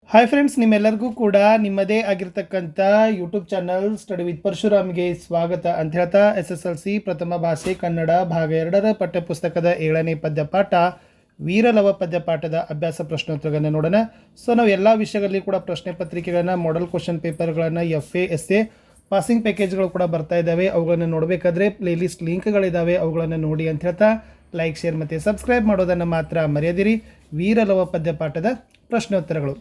Hi friends, ನಿಮ್ಮೆಲ್ಲರಿಗೂ ಕೂಡ ನಿಮ್ಮದೇ ಆಗಿರ್ತಕ್ಕಂಥ ಯೂಟ್ಯೂಬ್ ಚಾನಲ್ ಸ್ಟಡಿ ವಿತ್ ಪರಶುರಾಮ್ಗೆ ಸ್ವಾಗತ ಅಂತ ಹೇಳ್ತಾ SSLC ಪ್ರಥಮ ಭಾಷೆ ಕನ್ನಡ ಭಾಗ 2ರ ಪಠ್ಯಪುಸ್ತಕದ 7ನೇ ಪದ್ಯಪಾಠ ವೀರಲವ ಪದ್ಯಪಾಠದ ಅಭ್ಯಾಸ ಪ್ರಶ್ನೋತ್ತರಗಳನ್ನು ನೋಡೋಣ. ಸೊ ನಾವು ಎಲ್ಲ ವಿಷಯಗಳಲ್ಲಿ ಕೂಡ ಪ್ರಶ್ನೆ ಪತ್ರಿಕೆಗಳನ್ನು, ಮಾಡೆಲ್ ಕ್ವಶನ್ ಪೇಪರ್ಗಳನ್ನು, FA SA ಪಾಸಿಂಗ್ ಪ್ಯಾಕೇಜ್ಗಳು ಕೂಡ ಬರ್ತಾ ಇದ್ದಾವೆ. ಅವುಗಳನ್ನು ನೋಡಬೇಕಾದ್ರೆ ಪ್ಲೇಲಿಸ್ಟ್ ಲಿಂಕ್ಗಳಿದ್ದಾವೆ, ಅವುಗಳನ್ನು ನೋಡಿ ಅಂತ ಹೇಳ್ತಾ ಲೈಕ್, ಶೇರ್ ಮತ್ತು ಸಬ್ಸ್ಕ್ರೈಬ್ ಮಾಡೋದನ್ನು ಮಾತ್ರ ಮರೆಯದಿರಿ. ವೀರಲವ ಪದ್ಯಪಾಠದ ಪ್ರಶ್ನೋತ್ತರಗಳು.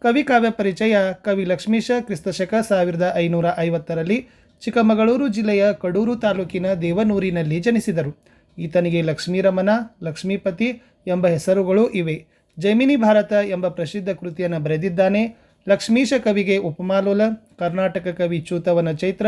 ಕವಿ ಕಾವ್ಯ ಪರಿಚಯ. ಕವಿ ಲಕ್ಷ್ಮೀಶ ಕ್ರಿಸ್ತಶಕ 1550ರಲ್ಲಿ ಚಿಕ್ಕಮಗಳೂರು ಜಿಲ್ಲೆಯ ಕಡೂರು ತಾಲೂಕಿನ ದೇವನೂರಿನಲ್ಲಿ ಜನಿಸಿದರು. ಈತನಿಗೆ ಲಕ್ಷ್ಮೀರಮಣ, ಲಕ್ಷ್ಮೀಪತಿ ಎಂಬ ಹೆಸರುಗಳು ಇವೆ. ಜೈಮಿನಿ ಭಾರತ ಎಂಬ ಪ್ರಸಿದ್ಧ ಕೃತಿಯನ್ನು ಬರೆದಿದ್ದಾನೆ. ಲಕ್ಷ್ಮೀಶ ಕವಿಗೆ ಉಪಮಾಲೋಲ, ಕರ್ನಾಟಕ ಕವಿ ಚೂತವನ ಚೈತ್ರ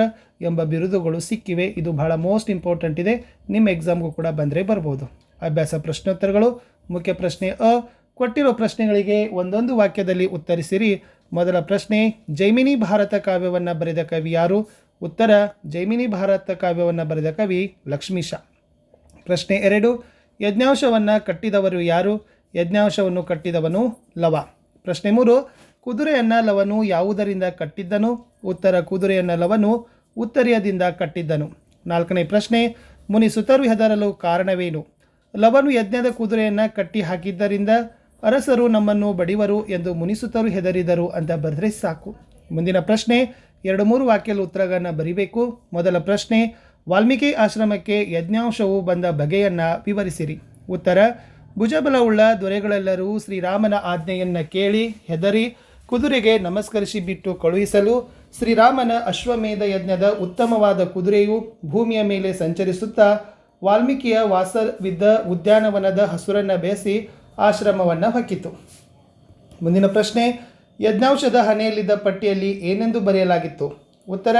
ಎಂಬ ಬಿರುದುಗಳು ಸಿಕ್ಕಿವೆ. ಇದು ಬಹಳ ಮೋಸ್ಟ್ ಇಂಪಾರ್ಟೆಂಟ್ ಇದೆ, ನಿಮ್ಮ ಎಕ್ಸಾಮ್ಗೂ ಕೂಡ ಬಂದರೆ ಬರ್ಬೋದು. ಅಭ್ಯಾಸ ಪ್ರಶ್ನೋತ್ತರಗಳು. ಮುಖ್ಯ ಪ್ರಶ್ನೆ ಅ. ಕೊಟ್ಟಿರೋ ಪ್ರಶ್ನೆಗಳಿಗೆ ಒಂದೊಂದು ವಾಕ್ಯದಲ್ಲಿ ಉತ್ತರಿಸಿರಿ. ಮೊದಲ ಪ್ರಶ್ನೆ, ಜೈಮಿನಿ ಭಾರತ ಕಾವ್ಯವನ್ನು ಬರೆದ ಕವಿ ಯಾರು? ಉತ್ತರ, ಜೈಮಿನಿ ಭಾರತ ಕಾವ್ಯವನ್ನು ಬರೆದ ಕವಿ ಲಕ್ಷ್ಮೀಶ. ಪ್ರಶ್ನೆ 2, ಯಜ್ಞಾಂಶವನ್ನು ಕಟ್ಟಿದವರು ಯಾರು? ಯಜ್ಞಾಂಶವನ್ನು ಕಟ್ಟಿದವನು ಲವ. ಪ್ರಶ್ನೆ 3, ಕುದುರೆಯನ್ನು ಲವನು ಯಾವುದರಿಂದ ಕಟ್ಟಿದ್ದನು? ಉತ್ತರ, ಕುದುರೆಯನ್ನು ಲವನು ಉತ್ತರೀಯದಿಂದ ಕಟ್ಟಿದ್ದನು. 4ನೇ ಪ್ರಶ್ನೆ, ಮುನಿಸುತರು ಹೆದರಲು ಕಾರಣವೇನು? ಲವನು ಯಜ್ಞದ ಕುದುರೆಯನ್ನು ಕಟ್ಟಿ ಹಾಕಿದ್ದರಿಂದ ಅರಸರು ನಮ್ಮನ್ನು ಬಡಿವರು ಎಂದು ಮುನಿಸುತರು ಹೆದರಿದರು ಅಂತ ಬರೆದ್ರೆ ಸಾಕು. ಮುಂದಿನ ಪ್ರಶ್ನೆ 2-3 ವಾಕ್ಯದ ಉತ್ತರಗಳನ್ನು ಬರಿಬೇಕು. ಮೊದಲ ಪ್ರಶ್ನೆ, ವಾಲ್ಮೀಕಿ ಆಶ್ರಮಕ್ಕೆ ಯಜ್ಞಾಂಶವು ಬಂದ ಬಗೆಯನ್ನು ವಿವರಿಸಿರಿ. ಉತ್ತರ, ಭುಜಬಲವುಳ್ಳ ದೊರೆಗಳೆಲ್ಲರೂ ಶ್ರೀರಾಮನ ಆಜ್ಞೆಯನ್ನು ಕೇಳಿ ಹೆದರಿ ಕುದುರೆಗೆ ನಮಸ್ಕರಿಸಿ ಬಿಟ್ಟು ಕಳುಹಿಸಲು ಶ್ರೀರಾಮನ ಅಶ್ವಮೇಧ ಯಜ್ಞದ ಉತ್ತಮವಾದ ಕುದುರೆಯು ಭೂಮಿಯ ಮೇಲೆ ಸಂಚರಿಸುತ್ತಾ ವಾಲ್ಮೀಕಿಯ ವಾಸವಿದ್ದ ಉದ್ಯಾನವನದ ಹಸುರನ್ನು ಬೇಯಿಸಿ ಆಶ್ರಮವನ್ನು ಹೊಕ್ಕಿತು. ಮುಂದಿನ ಪ್ರಶ್ನೆ, ಯಜ್ಞಾಂಶದ ಹಣೆಯಲ್ಲಿದ್ದ ಪಟ್ಟಿಯಲ್ಲಿ ಏನೆಂದು ಬರೆಯಲಾಗಿತ್ತು? ಉತ್ತರ,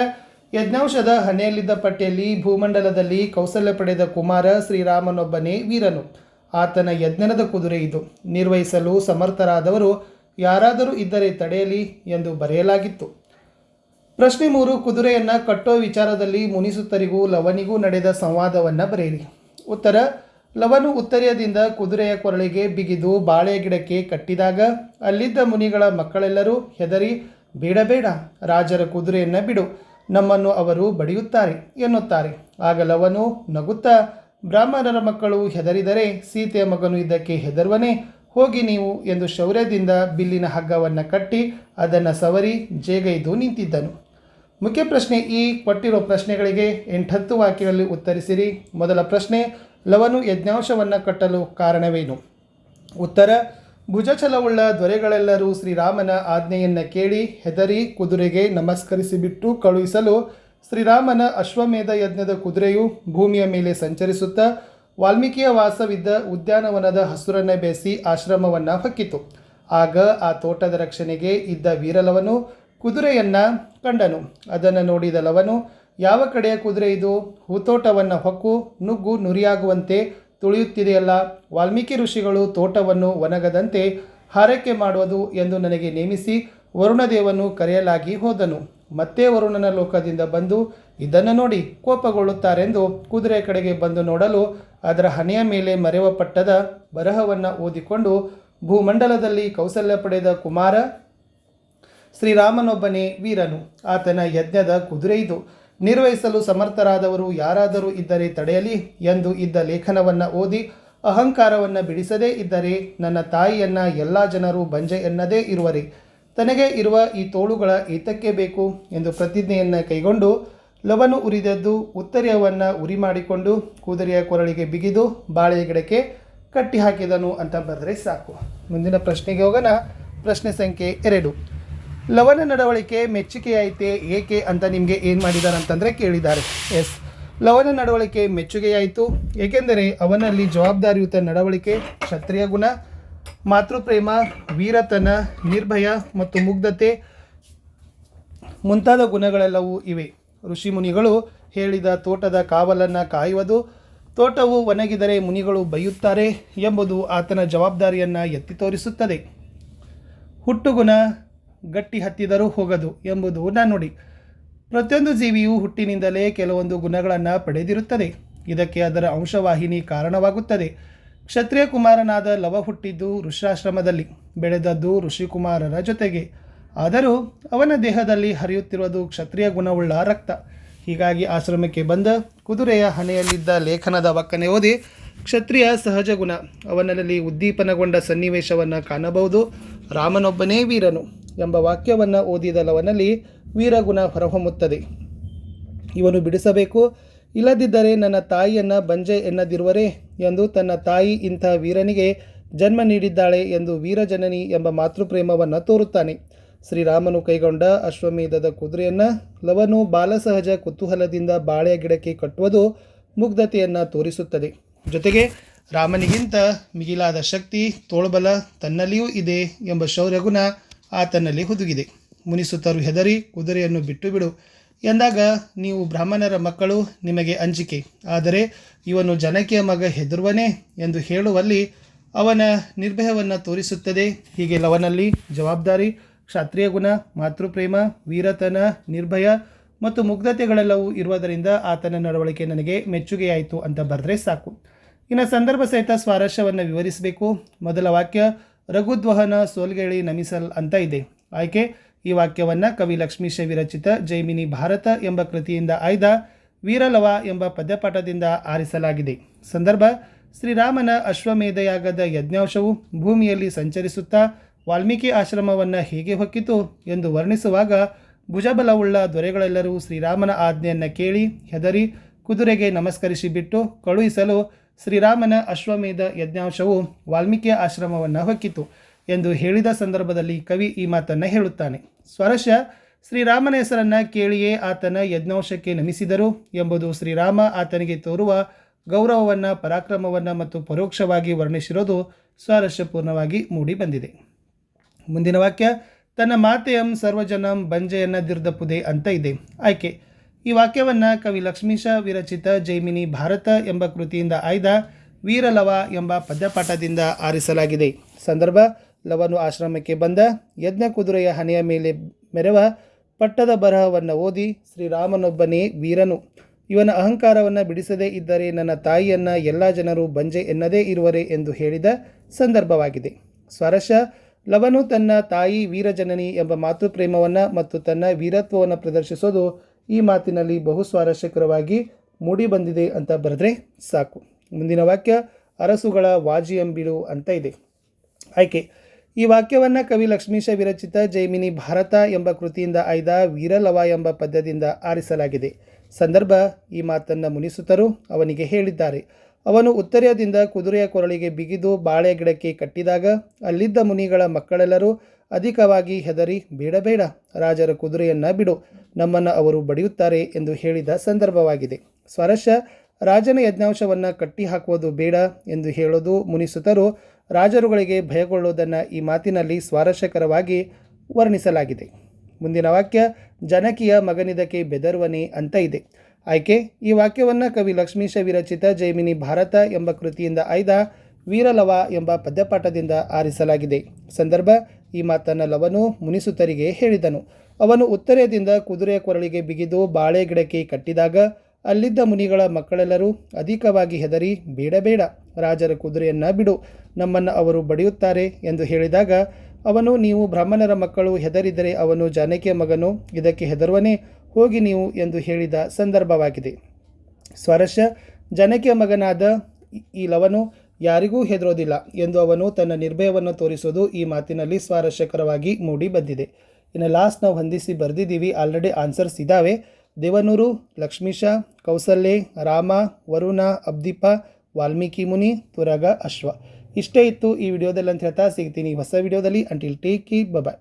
ಯಜ್ಞಾಂಶದ ಹಣೆಯಲ್ಲಿದ್ದ ಪಟ್ಟಿಯಲ್ಲಿ ಭೂಮಂಡಲದಲ್ಲಿ ಕೌಶಲ್ಯ ಪಡೆದ ಕುಮಾರ ಶ್ರೀರಾಮನೊಬ್ಬನೇ ವೀರನು. ಆತನ ಯಜ್ಞದ ಕುದುರೆ ಇದು. ನಿರ್ವಹಿಸಲು ಸಮರ್ಥರಾದವರು ಯಾರಾದರೂ ಇದ್ದರೆ ತಡೆಯಲಿ ಎಂದು ಬರೆಯಲಾಗಿತ್ತು. ಪ್ರಶ್ನೆ 3, ಕುದುರೆಯನ್ನು ಕಟ್ಟೋ ವಿಚಾರದಲ್ಲಿ ಮುನಿಸುತ್ತರಿಗೂ ಲವನಿಗೂ ನಡೆದ ಸಂವಾದವನ್ನು ಬರೆಯಿರಿ. ಉತ್ತರ, ಲವನು ಉತ್ತರೀಯದಿಂದ ಕುದುರೆಯ ಕೊರಳಿಗೆ ಬಿಗಿದು ಬಾಳೆ ಗಿಡಕ್ಕೆ ಕಟ್ಟಿದಾಗ ಅಲ್ಲಿದ್ದ ಮುನಿಗಳ ಮಕ್ಕಳೆಲ್ಲರೂ ಹೆದರಿ, ಬೇಡ ಬೇಡ, ರಾಜರ ಕುದುರೆಯನ್ನು ಬಿಡು, ನಮ್ಮನ್ನು ಅವರು ಬಡಿಯುತ್ತಾರೆ ಎನ್ನುತ್ತಾರೆ. ಆಗ ಲವನು ನಗುತ್ತಾ, ಬ್ರಾಹ್ಮಣರ ಮಕ್ಕಳು ಹೆದರಿದರೆ ಸೀತೆಯ ಮಗನು ಇದಕ್ಕೆ ಹೆದರುವನೇ, ಹೋಗಿ ನೀವು ಎಂದು ಶೌರ್ಯದಿಂದ ಬಿಲ್ಲಿನ ಹಗ್ಗವನ್ನು ಕಟ್ಟಿ ಅದನ್ನು ಸವರಿ ಜೇಗೈದು ನಿಂತಿದ್ದನು. ಮುಖ್ಯ ಪ್ರಶ್ನೆ ಈ. ಕೊಟ್ಟಿರೋ ಪ್ರಶ್ನೆಗಳಿಗೆ 8-10 ವಾಕ್ಯಗಳಲ್ಲಿ ಉತ್ತರಿಸಿರಿ. ಮೊದಲ ಪ್ರಶ್ನೆ, ಲವನು ಯಜ್ಞಾಂಶವನ್ನು ಕಟ್ಟಲು ಕಾರಣವೇನು? ಉತ್ತರ, ಭುಜಛಲವುಳ್ಳ ದೊರೆಗಳೆಲ್ಲರೂ ಶ್ರೀರಾಮನ ಆಜ್ಞೆಯನ್ನು ಕೇಳಿ ಹೆದರಿ ಕುದುರೆಗೆ ನಮಸ್ಕರಿಸಿಬಿಟ್ಟು ಕಳುಹಿಸಲು ಶ್ರೀರಾಮನ ಅಶ್ವಮೇಧ ಯಜ್ಞದ ಕುದುರೆಯು ಭೂಮಿಯ ಮೇಲೆ ಸಂಚರಿಸುತ್ತಾ ವಾಲ್ಮೀಕಿಯ ವಾಸವಿದ್ದ ಉದ್ಯಾನವನದ ಹಸುರನ್ನು ಬೇಯಿಸಿ ಆಶ್ರಮವನ್ನು ಹೊಕ್ಕಿತು. ಆಗ ಆ ತೋಟದ ರಕ್ಷಣೆಗೆ ಇದ್ದ ವೀರಲವನು ಕುದುರೆಯನ್ನು ಕಂಡನು. ಅದನ್ನು ನೋಡಿದ ಲವನು, ಯಾವ ಕಡೆಯ ಕುದುರೆ ಇದು? ಹೂತೋಟವನ್ನು ಹೊಕ್ಕು ನುಗ್ಗು ನುರಿಯಾಗುವಂತೆ ತುಳಿಯುತ್ತಿದೆಯಲ್ಲ. ವಾಲ್ಮೀಕಿ ಋಷಿಗಳು ತೋಟವನ್ನು ಒಣಗದಂತೆ ಹಾರೈಕೆ ಮಾಡುವುದು ಎಂದು ನನಗೆ ನೇಮಿಸಿ ವರುಣದೇವನು ಕರೆಯಲಾಗಿ ಹೋದನು. ಮತ್ತೆ ವರುಣನ ಲೋಕದಿಂದ ಬಂದು ಇದನ್ನು ನೋಡಿ ಕೋಪಗೊಳ್ಳುತ್ತಾರೆಂದು ಕುದುರೆಯ ಕಡೆಗೆ ಬಂದು ನೋಡಲು ಅದರ ಹಣೆಯ ಮೇಲೆ ಮರೆವ ಪಟ್ಟದ ಬರಹವನ್ನು ಓದಿಕೊಂಡು, ಭೂಮಂಡಲದಲ್ಲಿ ಕೌಶಲ್ಯ ಪಡೆದ ಕುಮಾರ ಶ್ರೀರಾಮನೊಬ್ಬನೇ ವೀರನು. ಆತನ ಯಜ್ಞದ ಕುದುರೆ ಇದು. ನಿರ್ವಹಿಸಲು ಸಮರ್ಥರಾದವರು ಯಾರಾದರೂ ಇದ್ದರೆ ತಡೆಯಲಿ ಎಂದು ಇದ್ದ ಲೇಖನವನ್ನು ಓದಿ ಅಹಂಕಾರವನ್ನು ಬಿಡಿಸದೇ ಇದ್ದರೆ ನನ್ನ ತಾಯಿಯನ್ನು ಎಲ್ಲ ಜನರು ಬಂಜೆ ಎನ್ನದೇ ಇರುವರೆ. ತನಗೆ ಇರುವ ಈ ತೋಳುಗಳ ಏತಕ್ಕೆ ಬೇಕು ಎಂದು ಪ್ರತಿಜ್ಞೆಯನ್ನು ಕೈಗೊಂಡು ಲವನು ಉರಿದದ್ದು ಉತ್ತರೀಯವನ್ನು ಉರಿ ಮಾಡಿಕೊಂಡು ಕುದುರೆಯ ಕೊರಳಿಗೆ ಬಿಗಿದು ಬಾಳೆಯ ಗಿಡಕ್ಕೆ ಕಟ್ಟಿ ಹಾಕಿದನು ಅಂತ ಬರೆದ್ರೆ ಸಾಕು. ಮುಂದಿನ ಪ್ರಶ್ನೆಗೆ ಹೋಗೋಣ. ಪ್ರಶ್ನೆ ಸಂಖ್ಯೆ 2, ಲವನ ನಡವಳಿಕೆ ಮೆಚ್ಚುಗೆಯಾಯಿತೆ ಏಕೆ ಅಂತ ನಿಮಗೆ ಏನು ಮಾಡಿದ್ದಾರೆ ಅಂತಂದರೆ ಕೇಳಿದ್ದಾರೆ. ಎಸ್, ಲವನ ನಡವಳಿಕೆ ಮೆಚ್ಚುಗೆಯಾಯಿತು ಏಕೆಂದರೆ ಅವನಲ್ಲಿ ಜವಾಬ್ದಾರಿಯುತ ನಡವಳಿಕೆ, ಕ್ಷತ್ರಿಯ ಗುಣ, ಮಾತೃಪ್ರೇಮ, ವೀರತನ, ನಿರ್ಭಯ ಮತ್ತು ಮುಗ್ಧತೆ ಮುಂತಾದ ಗುಣಗಳೆಲ್ಲವೂ ಇವೆ. ಋಷಿಮುನಿಗಳು ಹೇಳಿದ ತೋಟದ ಕಾವಲನ್ನು ಕಾಯುವುದು, ತೋಟವು ಒಣಗಿದರೆ ಮುನಿಗಳು ಬೈಯುತ್ತಾರೆ ಎಂಬುದು ಆತನ ಜವಾಬ್ದಾರಿಯನ್ನು ಎತ್ತಿ ತೋರಿಸುತ್ತದೆ. ಹುಟ್ಟುಗುಣ, ಗಟ್ಟಿ ಹತ್ತಿದರೂ ಹೋಗದು ಎಂಬುದು ನಾನುಡಿ. ಪ್ರತಿಯೊಂದು ಜೀವಿಯು ಹುಟ್ಟಿನಿಂದಲೇ ಕೆಲವೊಂದು ಗುಣಗಳನ್ನು ಪಡೆದಿರುತ್ತದೆ. ಇದಕ್ಕೆ ಅದರ ಅಂಶವಾಹಿನಿ ಕಾರಣವಾಗುತ್ತದೆ. ಕ್ಷತ್ರಿಯ ಕುಮಾರನಾದ ಲವ ಹುಟ್ಟಿದ್ದು ಋಷ್ಯಾಶ್ರಮದಲ್ಲಿ, ಬೆಳೆದದ್ದು ಋಷಿಕುಮಾರರ ಜೊತೆಗೆ. ಆದರೂ ಅವನ ದೇಹದಲ್ಲಿ ಹರಿಯುತ್ತಿರುವುದು ಕ್ಷತ್ರಿಯ ಗುಣವುಳ್ಳ ರಕ್ತ. ಹೀಗಾಗಿ ಆಶ್ರಮಕ್ಕೆ ಬಂದ ಕುದುರೆಯ ಹಣೆಯಲ್ಲಿದ್ದ ಲೇಖನದ ವಕ್ಕನೆ ಓದಿ ಕ್ಷತ್ರಿಯ ಸಹಜ ಗುಣ ಅವನಲ್ಲಿ ಉದ್ದೀಪನಗೊಂಡ ಸನ್ನಿವೇಶವನ್ನು ಕಾಣಬಹುದು. ರಾಮನೊಬ್ಬನೇ ವೀರನು ಎಂಬ ವಾಕ್ಯವನ್ನು ಓದಿದ ಲವನಲ್ಲಿ ವೀರಗುಣ ಹೊರಹೊಮ್ಮುತ್ತದೆ. ಇವನು ಬಿಡಿಸಬೇಕು, ಇಲ್ಲದಿದ್ದರೆ ನನ್ನ ತಾಯಿಯನ್ನು ಬಂಜೆ ಎನ್ನದಿರುವರೇ ಎಂದು ತನ್ನ ತಾಯಿ ಇಂಥ ವೀರನಿಗೆ ಜನ್ಮ ನೀಡಿದ್ದಾಳೆ ಎಂದು ವೀರಜನನಿ ಎಂಬ ಮಾತೃಪ್ರೇಮವನ್ನು ತೋರುತ್ತಾನೆ. ಶ್ರೀರಾಮನು ಕೈಗೊಂಡ ಅಶ್ವಮೇಧದ ಕುದುರೆಯನ್ನು ಲವನು ಬಾಲಸಹಜ ಕುತೂಹಲದಿಂದ ಬಾಳೆಯ ಗಿಡಕ್ಕೆ ಕಟ್ಟುವುದು ಮುಗ್ಧತೆಯನ್ನು ತೋರಿಸುತ್ತದೆ. ಜೊತೆಗೆ ರಾಮನಿಗಿಂತ ಮಿಗಿಲಾದ ಶಕ್ತಿ ತೋಳ್ಬಲ ತನ್ನಲ್ಲಿಯೂ ಇದೆ ಎಂಬ ಶೌರ್ಯಗುಣ ಆತನಲ್ಲಿ ಹುದುಗಿದೆ. ಮುನಿಸುತ್ತರು ಹೆದರಿ ಕುದುರೆಯನ್ನು ಬಿಟ್ಟು ಬಿಡು ಎಂದಾಗ ನೀವು ಬ್ರಾಹ್ಮಣರ ಮಕ್ಕಳು, ನಿಮಗೆ ಅಂಜಿಕೆ, ಆದರೆ ಇವನು ಜನಕಿಯ ಮಗ ಹೆದರುವನೇ ಎಂದು ಹೇಳುವಲ್ಲಿ ಅವನ ನಿರ್ಭಯವನ್ನು ತೋರಿಸುತ್ತದೆ. ಹೀಗೆ ಲವನಲ್ಲಿ ಜವಾಬ್ದಾರಿ, ಕ್ಷತ್ರಿಯ ಗುಣ, ಮಾತೃಪ್ರೇಮ, ವೀರತನ, ನಿರ್ಭಯ ಮತ್ತು ಮುಗ್ಧತೆಗಳೆಲ್ಲವೂ ಇರುವುದರಿಂದ ಆತನ ನಡವಳಿಕೆ ನನಗೆ ಮೆಚ್ಚುಗೆಯಾಯಿತು ಅಂತ ಬರೆದ್ರೆ ಸಾಕು. ಇನ್ನು ಸಂದರ್ಭ ಸಹಿತ ಸ್ವಾರಸ್ಯವನ್ನು ವಿವರಿಸಬೇಕು. ಮೊದಲ ವಾಕ್ಯ ರಘುದ್ವಹನ ಸೋಲ್ಗೇಳಿ ನಮಿಸಲ್ ಅಂತ ಇದೆ. ಆಯ್ಕೆ: ಈ ವಾಕ್ಯವನ್ನು ಕವಿ ಲಕ್ಷ್ಮೀಶ ವಿರಚಿತ ಜೈಮಿನಿ ಭಾರತ ಎಂಬ ಕೃತಿಯಿಂದ ಆಯ್ದ ವೀರಲವ ಎಂಬ ಪದ್ಯಪಾಠದಿಂದ ಆರಿಸಲಾಗಿದೆ. ಸಂದರ್ಭ: ಶ್ರೀರಾಮನ ಅಶ್ವಮೇಧಯಾಗದ ಯಜ್ಞಾಂಶವು ಭೂಮಿಯಲ್ಲಿ ಸಂಚರಿಸುತ್ತಾ ವಾಲ್ಮೀಕಿ ಆಶ್ರಮವನ್ನು ಹೇಗೆ ಹೊಕ್ಕಿತು ಎಂದು ವರ್ಣಿಸುವಾಗ ಭುಜಬಲವುಳ್ಳ ದೊರೆಗಳೆಲ್ಲರೂ ಶ್ರೀರಾಮನ ಆಜ್ಞೆಯನ್ನು ಕೇಳಿ ಹೆದರಿ ಕುದುರೆಗೆ ನಮಸ್ಕರಿಸಿ ಬಿಟ್ಟು ಕಳುಹಿಸಲು ಶ್ರೀರಾಮನ ಅಶ್ವಮೇಧ ಯಜ್ಞಾಂಶವು ವಾಲ್ಮೀಕಿಯ ಆಶ್ರಮವನ್ನು ಹೊಕ್ಕಿತು ಎಂದು ಹೇಳಿದ ಸಂದರ್ಭದಲ್ಲಿ ಕವಿ ಈ ಮಾತನ್ನು ಹೇಳುತ್ತಾನೆ. ಸ್ವರಸ್ಯ: ಶ್ರೀರಾಮನ ಹೆಸರನ್ನು ಕೇಳಿಯೇ ಆತನ ಯಜ್ಞಾಂಶಕ್ಕೆ ನಮಿಸಿದರು ಎಂಬುದು ಶ್ರೀರಾಮ ಆತನಿಗೆ ತೋರುವ ಗೌರವವನ್ನು, ಪರಾಕ್ರಮವನ್ನು ಮತ್ತು ಪರೋಕ್ಷವಾಗಿ ವರ್ಣಿಸಿರೋದು ಸ್ವಾರಸ್ಯಪೂರ್ಣವಾಗಿ ಮೂಡಿ ಬಂದಿದೆ. ಮುಂದಿನ ವಾಕ್ಯ ತನ್ನ ಮಾತೆಯಂ ಸರ್ವಜನಂ ಬಂಜೆಯನ್ನದಿರ್ದಪುದೆ ಅಂತ ಇದೆ. ಆಯ್ಕೆ: ಈ ವಾಕ್ಯವನ್ನು ಕವಿ ಲಕ್ಷ್ಮೀಶ ವಿರಚಿತ ಜೈಮಿನಿ ಭಾರತ ಎಂಬ ಕೃತಿಯಿಂದ ಆಯ್ದ ವೀರಲವ ಎಂಬ ಪದ್ಯಪಾಠದಿಂದ ಆರಿಸಲಾಗಿದೆ. ಸಂದರ್ಭ: ಲವನು ಆಶ್ರಮಕ್ಕೆ ಬಂದ ಯಜ್ಞ ಕುದುರೆಯ ಹಣೆಯ ಮೇಲೆ ಮೆರವ ಪಟ್ಟದ ಬರಹವನ್ನು ಓದಿ ಶ್ರೀರಾಮನೊಬ್ಬನೇ ವೀರನು, ಇವನ ಅಹಂಕಾರವನ್ನು ಬಿಡಿಸದೇ ಇದ್ದರೆ ನನ್ನ ತಾಯಿಯನ್ನು ಎಲ್ಲ ಜನರು ಬಂಜೆ ಎನ್ನದೇ ಇರುವರೆ ಎಂದು ಹೇಳಿದ ಸಂದರ್ಭವಾಗಿದೆ. ಸ್ವಾರಸ್ಯ: ಲವನು ತನ್ನ ತಾಯಿ ವೀರಜನನಿ ಎಂಬ ಮಾತೃಪ್ರೇಮವನ್ನು ಮತ್ತು ತನ್ನ ವೀರತ್ವವನ್ನು ಪ್ರದರ್ಶಿಸೋದು ಈ ಮಾತಿನಲ್ಲಿ ಬಹು ಸ್ವಾರಸ್ಯಕರವಾಗಿ ಮೂಡಿ ಬಂದಿದೆ ಅಂತ ಬರೆದ್ರೆ ಸಾಕು. ಮುಂದಿನ ವಾಕ್ಯ ಅರಸುಗಳ ವಾಜಿಯಂಬಿಡು ಅಂತ ಇದೆ. ಆಯ್ಕೆ: ಈ ವಾಕ್ಯವನ್ನು ಕವಿ ಲಕ್ಷ್ಮೀಶ ವಿರಚಿತ ಜೈಮಿನಿ ಭಾರತ ಎಂಬ ಕೃತಿಯಿಂದ ಆಯ್ದ ವೀರಲವ ಎಂಬ ಪದ್ಯದಿಂದ ಆರಿಸಲಾಗಿದೆ. ಸಂದರ್ಭ: ಈ ಮಾತನ್ನು ಮುನಿಸುತ್ತರು ಅವನಿಗೆ ಹೇಳಿದ್ದಾರೆ. ಅವನು ಉತ್ತರದಿಂದ ಕುದುರೆಯ ಕೊರಳಿಗೆ ಬಿಗಿದು ಬಾಳೆ ಗಿಡಕ್ಕೆ ಕಟ್ಟಿದಾಗ ಅಲ್ಲಿದ್ದ ಮುನಿಗಳ ಮಕ್ಕಳೆಲ್ಲರೂ ಅಧಿಕವಾಗಿ ಹೆದರಿ ಬೇಡ ಬೇಡ, ರಾಜರ ಕುದುರೆಯನ್ನು ಬಿಡು, ನಮ್ಮನ್ನು ಅವರು ಬಡಿಯುತ್ತಾರೆ ಎಂದು ಹೇಳಿದ ಸಂದರ್ಭವಾಗಿದೆ. ಸ್ವಾರಸ್ಯ: ರಾಜನ ಯಜ್ಞಾಂಶವನ್ನು ಕಟ್ಟಿ ಹಾಕುವುದು ಬೇಡ ಎಂದು ಹೇಳೋದು ಮುನಿಸುತ್ತರು ರಾಜರುಗಳಿಗೆ ಭಯಗೊಳ್ಳುವುದನ್ನು ಈ ಮಾತಿನಲ್ಲಿ ಸ್ವಾರಸ್ಯಕರವಾಗಿ ವರ್ಣಿಸಲಾಗಿದೆ. ಮುಂದಿನ ವಾಕ್ಯ ಜನಕಿಯ ಮಗನಿದಕ್ಕೆ ಬೆದರುವನೆ ಅಂತ ಇದೆ. ಆಯ್ಕೆ: ಈ ವಾಕ್ಯವನ್ನು ಕವಿ ಲಕ್ಷ್ಮೀಶ ವಿರಚಿತ ಜೈಮಿನಿ ಭಾರತ ಎಂಬ ಕೃತಿಯಿಂದ ಆಯ್ದ ವೀರಲವ ಎಂಬ ಪದ್ಯಪಾಠದಿಂದ ಆರಿಸಲಾಗಿದೆ. ಸಂದರ್ಭ: ಈ ಮಾತನ್ನು ಲವನು ಮುನಿಸುತ್ತರಿಗೆ ಹೇಳಿದನು. ಅವನು ಉತ್ತರದಿಂದ ಕುದುರೆಯ ಕೊರಳಿಗೆ ಬಿಗಿದು ಬಾಳೆ ಗಿಡಕ್ಕೆ ಕಟ್ಟಿದಾಗ ಅಲ್ಲಿದ್ದ ಮುನಿಗಳ ಮಕ್ಕಳೆಲ್ಲರೂ ಅಧಿಕವಾಗಿ ಹೆದರಿ ಬೇಡ ಬೇಡ, ರಾಜರ ಕುದುರೆಯನ್ನು ಬಿಡು, ನಮ್ಮನ್ನು ಅವರು ಬಡಿಯುತ್ತಾರೆ ಎಂದು ಹೇಳಿದಾಗ ಅವನು ನೀವು ಬ್ರಾಹ್ಮಣರ ಮಕ್ಕಳು, ಹೆದರಿದರೆ ಅವನು ಜಾನಕಿಯ ಮಗನು, ಇದಕ್ಕೆ ಹೆದರುವನೇ, ಹೋಗಿ ನೀವು ಎಂದು ಹೇಳಿದ ಸಂದರ್ಭವಾಗಿದೆ. ಸ್ವಾರಸ್ಯ: ಜಾನಕಿಯ ಮಗನಾದ ಈ ಲವನು ಯಾರಿಗೂ ಹೆದರೋದಿಲ್ಲ ಎಂದು ಅವನು ತನ್ನ ನಿರ್ಭಯವನ್ನು ತೋರಿಸೋದು ಈ ಮಾತಿನಲ್ಲಿ ಸ್ವಾರಸ್ಯಕರವಾಗಿ ಮೂಡಿ ಬಂದಿದೆ. ಇನ್ನು ಲಾಸ್ಟ್ ನಾವು ಹೊಂದಿಸಿ ಬರೆದಿದ್ದೀವಿ, ಆಲ್ರೆಡಿ ಆನ್ಸರ್ಸ್ ಇದ್ದಾವೆ. ದೇವನೂರು, ಲಕ್ಷ್ಮೀಶ, ಕೌಸಲ್ಯೆ, ರಾಮ, ವರುಣ, ಅಬ್ದೀಪ, ವಾಲ್ಮೀಕಿ ಮುನಿ, ತುರಗ, ಅಶ್ವ. ಇಷ್ಟೇ ಇತ್ತು ಈ ವಿಡಿಯೋದಲ್ಲಿ ಅಂತ ಹೇಳ್ತಾ ಸಿಗ್ತೀನಿ ಹೊಸ ವಿಡಿಯೋದಲ್ಲಿ. ಅಂಟಿಲ್ ಟೇಕ್ ಕೇರ್, ಬಾಯ್.